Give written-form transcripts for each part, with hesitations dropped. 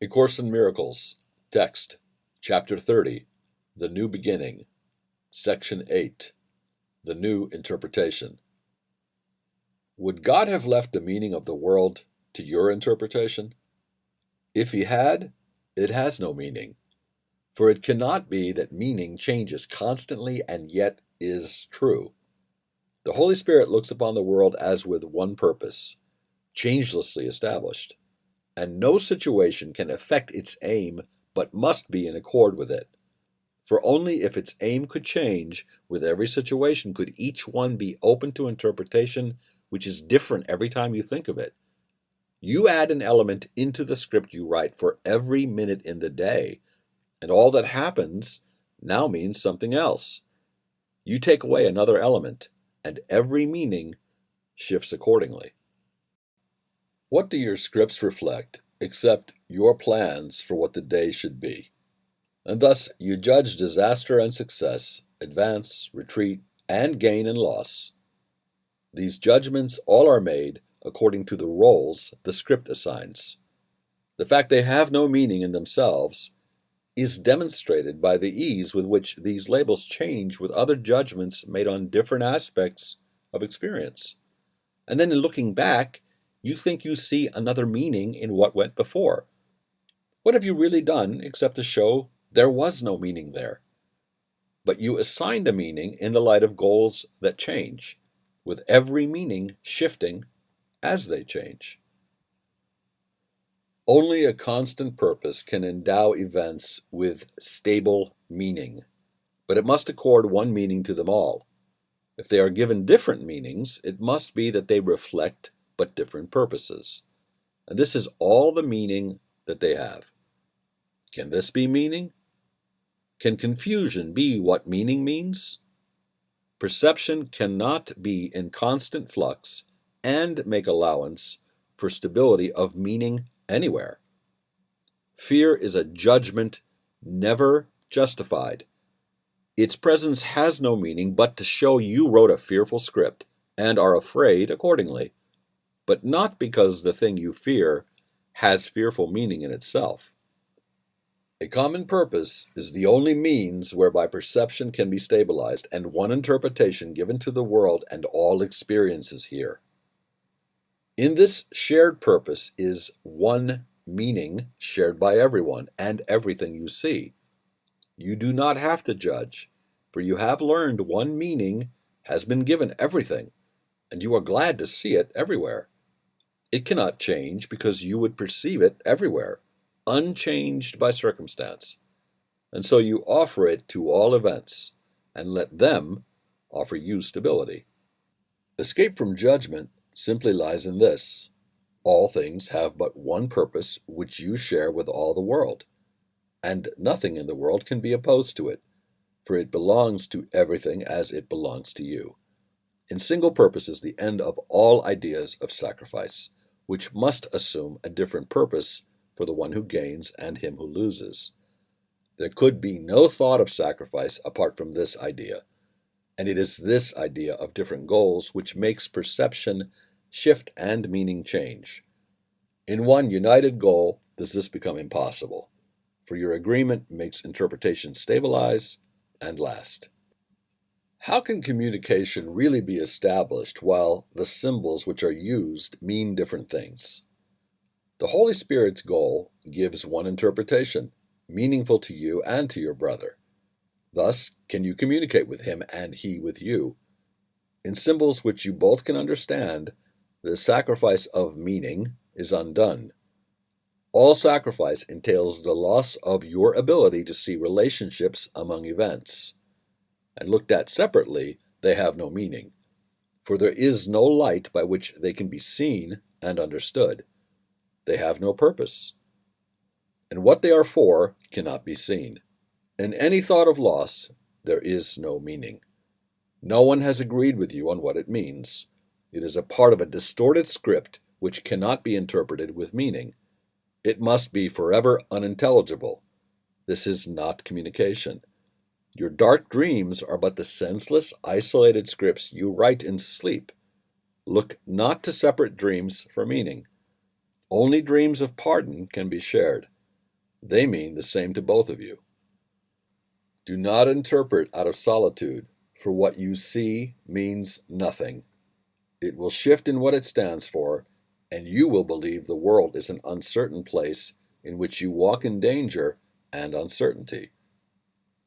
A Course in Miracles, Text, Chapter 30, The New Beginning, Section 8, The New Interpretation. Would God have left the meaning of the world to your interpretation? If he had, it has no meaning, for it cannot be that meaning changes constantly and yet is true. The Holy Spirit looks upon the world as with one purpose, changelessly established, and no situation can affect its aim but must be in accord with it. For only if its aim could change with every situation could each one be open to interpretation which is different every time you think of it. You add an element into the script you write for every minute in the day, and all that happens now means something else. You take away another element, and every meaning shifts accordingly. What do your scripts reflect except your plans for what the day should be? And thus you judge disaster and success, advance, retreat, and gain and loss. These judgments all are made according to the roles the script assigns. The fact they have no meaning in themselves is demonstrated by the ease with which these labels change with other judgments made on different aspects of experience. And then in looking back, you think you see another meaning in what went before. What have you really done except to show there was no meaning there? But you assigned a meaning in the light of goals that change, with every meaning shifting as they change. Only a constant purpose can endow events with stable meaning, but it must accord one meaning to them all. If they are given different meanings, it must be that they reflect but different purposes. And this is all the meaning that they have. Can this be meaning? Can confusion be what meaning means? Perception cannot be in constant flux and make allowance for stability of meaning anywhere. Fear is a judgment never justified. Its presence has no meaning but to show you wrote a fearful script and are afraid accordingly, but not because the thing you fear has fearful meaning in itself. A common purpose is the only means whereby perception can be stabilized and one interpretation given to the world and all experiences here. In this shared purpose is one meaning shared by everyone and everything you see. You do not have to judge, for you have learned one meaning has been given everything, and you are glad to see it everywhere. It cannot change because you would perceive it everywhere, unchanged by circumstance. And so you offer it to all events, and let them offer you stability. Escape from judgment simply lies in this: all things have but one purpose which you share with all the world, and nothing in the world can be opposed to it, for it belongs to everything as it belongs to you. In single purpose is the end of all ideas of sacrifice, which must assume a different purpose for the one who gains and him who loses. There could be no thought of sacrifice apart from this idea, and it is this idea of different goals which makes perception shift and meaning change. In one united goal does this become impossible, for your agreement makes interpretation stabilize and last. How can communication really be established while the symbols which are used mean different things? The Holy Spirit's goal gives one interpretation, meaningful to you and to your brother. Thus, can you communicate with him and he with you? In symbols which you both can understand, the sacrifice of meaning is undone. All sacrifice entails the loss of your ability to see relationships among events. And looked at separately, they have no meaning, for there is no light by which they can be seen and understood. They have no purpose, and what they are for cannot be seen. In any thought of loss, there is no meaning. No one has agreed with you on what it means. It is a part of a distorted script which cannot be interpreted with meaning. It must be forever unintelligible. This is not communication. Your dark dreams are but the senseless, isolated scripts you write in sleep. Look not to separate dreams for meaning. Only dreams of pardon can be shared. They mean the same to both of you. Do not interpret out of solitude, for what you see means nothing. It will shift in what it stands for, and you will believe the world is an uncertain place in which you walk in danger and uncertainty.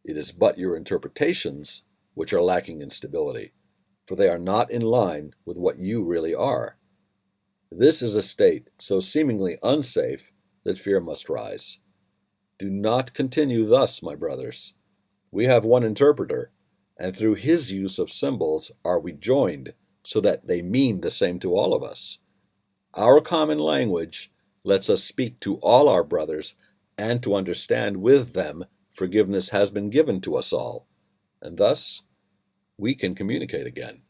It is but your interpretations which are lacking in stability, for they are not in line with what you really are. This is a state so seemingly unsafe that fear must rise. Do not continue thus, my brothers. We have one interpreter, and through his use of symbols are we joined so that they mean the same to all of us. Our common language lets us speak to all our brothers, and to understand with them forgiveness has been given to us all, and thus we can communicate again.